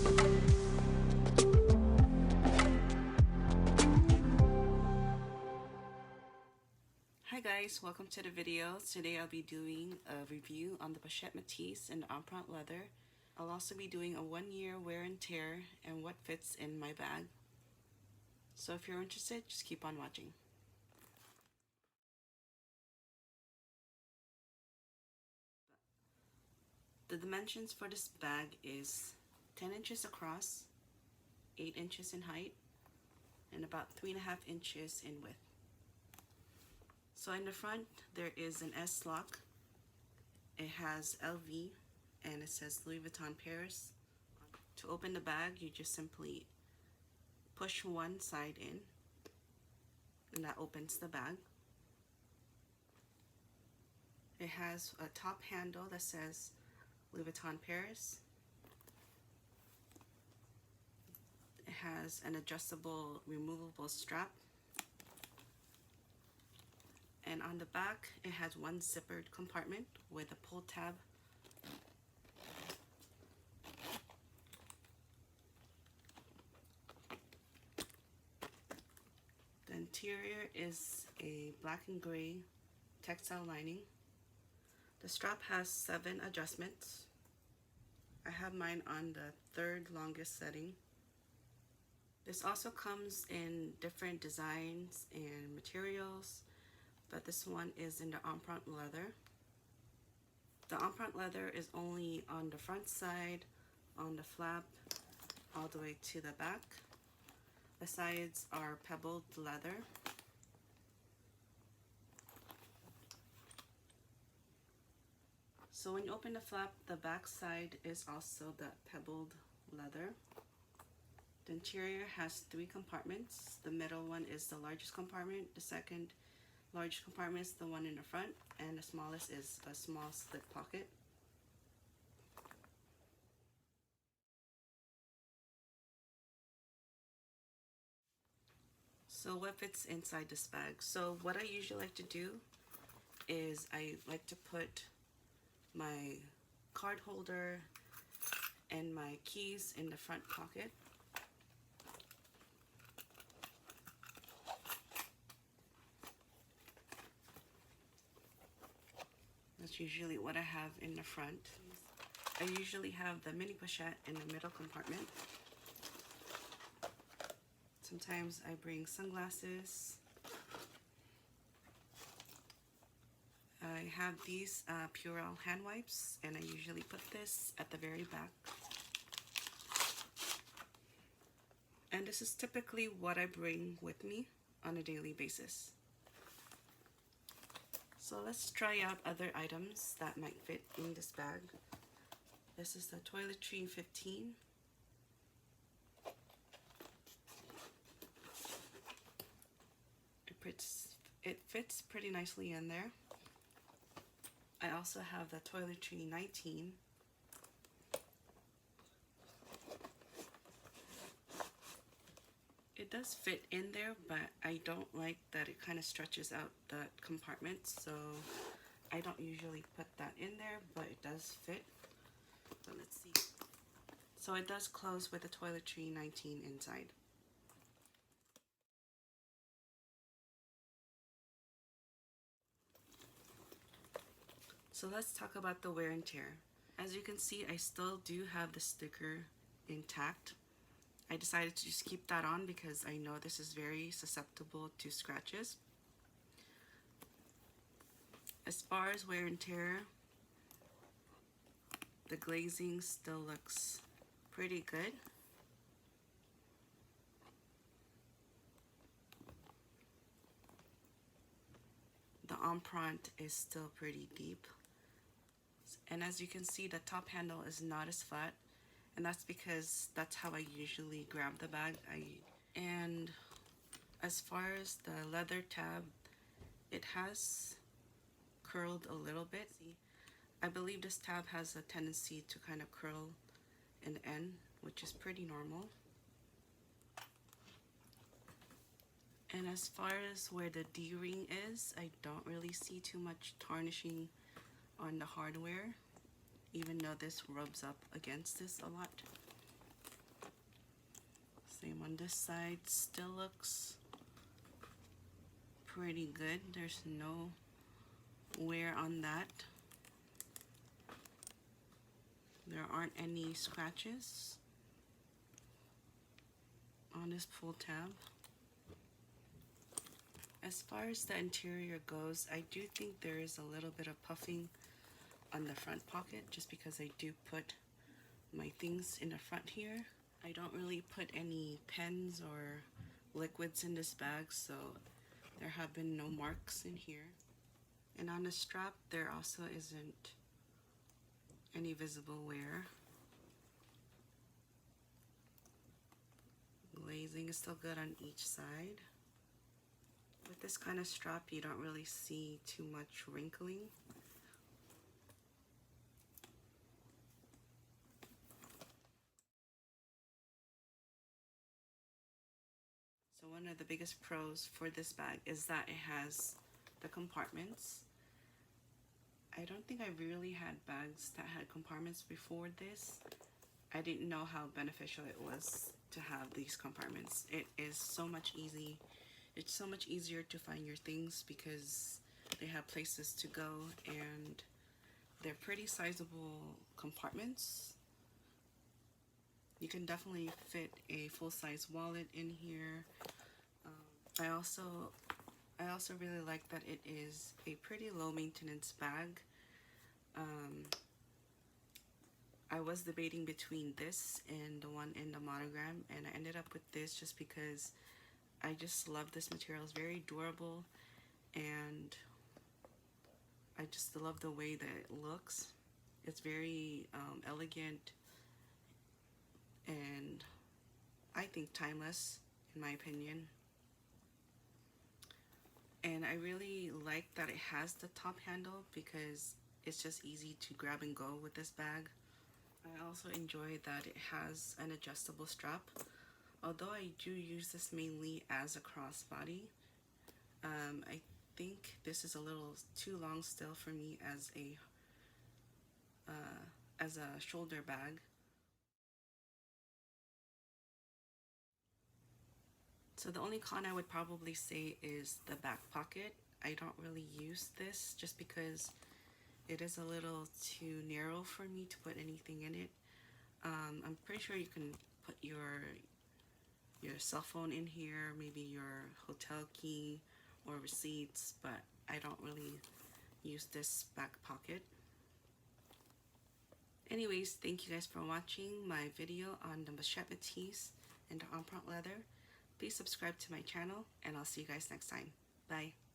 Hi guys, welcome to the video. Today I'll be doing a review on the Pochette Metis in Empreinte leather. I'll also be doing a 1-year wear and tear and what fits in my bag. So if you're interested, just keep on watching. The dimensions for this bag is 10 inches across, 8 inches in height, and about 3.5 inches in width. So in the front, there is an S lock. It has LV and it says Louis Vuitton Paris. To open the bag, you just simply push one side in and that opens the bag. It has a top handle that says Louis Vuitton Paris. It has an adjustable removable strap. And on the back, it has one zippered compartment with a pull tab. The interior is a black and gray textile lining. The strap has 7 adjustments. I have mine on the 3rd longest setting. This also comes in different designs and materials, but this one is in the Empreinte leather. The Empreinte leather is only on the front side, on the flap, all the way to the back. The sides are pebbled leather. So when you open the flap, the back side is also the pebbled leather. The interior has 3 compartments. The middle one is the largest compartment. The second largest compartment is the one in the front, and the smallest is a small slip pocket. So what fits inside this bag? So what I usually like to do is I like to put my card holder and my keys in the front pocket. That's usually what I have in the front. I usually have the mini pochette in the middle compartment. Sometimes I bring sunglasses. I have these Purell hand wipes, and I usually put this at the very back. And this is typically what I bring with me on a daily basis. So let's try out other items that might fit in this bag. This is the toiletry 15. It fits pretty nicely in there. I also have the toiletry 19. It does fit in there, but I don't like that it kind of stretches out the compartment, so I don't usually put that in there, but it does fit. So let's see. So it does close with the toiletry 19 inside. So let's talk about the wear and tear. As you can see, I still do have the sticker intact. I decided to just keep that on because I know this is very susceptible to scratches. As far as wear and tear, the glazing still looks pretty good. The empreinte is still pretty deep. And as you can see, the top handle is not as flat, and that's because that's how I usually grab the bag. And as far as the leather tab, it has curled a little bit. I believe this tab has a tendency to kind of curl in the end, which is pretty normal. And as far as where the D-ring is, I don't really see too much tarnishing on the hardware, even though this rubs up against this a lot. on this side still looks pretty good. There's no wear on that. There aren't any scratches on this pull tab. As far as the interior goes, I do think there is a little bit of puffing on the front pocket just because I do put my things in the front here. I don't really put any pens or liquids in this bag, so there have been no marks in here. And on the strap, there also isn't any visible wear. Glazing is still good on each side. With this kind of strap, you don't really see too much wrinkling. So one of the biggest pros for this bag is that it has the compartments. I don't think I really had bags that had compartments before this. I didn't know how beneficial it was to have these compartments. It is so much easy. It's so much easier to find your things because they have places to go and they're pretty sizable compartments. You can definitely fit a full-size wallet in here. I also really like that it is a pretty low maintenance bag. I was debating between this and the one in the monogram, and I ended up with this just because I just love this material. It's very durable and I just love the way that it looks. It's very elegant and I think timeless in my opinion. And I really like that it has the top handle because it's just easy to grab and go with this bag. I also enjoy that it has an adjustable strap. Although I do use this mainly as a crossbody, I think this is a little too long still for me as a shoulder bag. So the only con I would probably say is the back pocket. I don't really use this just because it is a little too narrow for me to put anything in it. I'm pretty sure you can put your cell phone in here, maybe your hotel key or receipts, but I don't really use this back pocket. Anyways, thank you guys for watching my video on the Pochette Metis and the Empreinte leather. Please subscribe to my channel and I'll see you guys next time. Bye.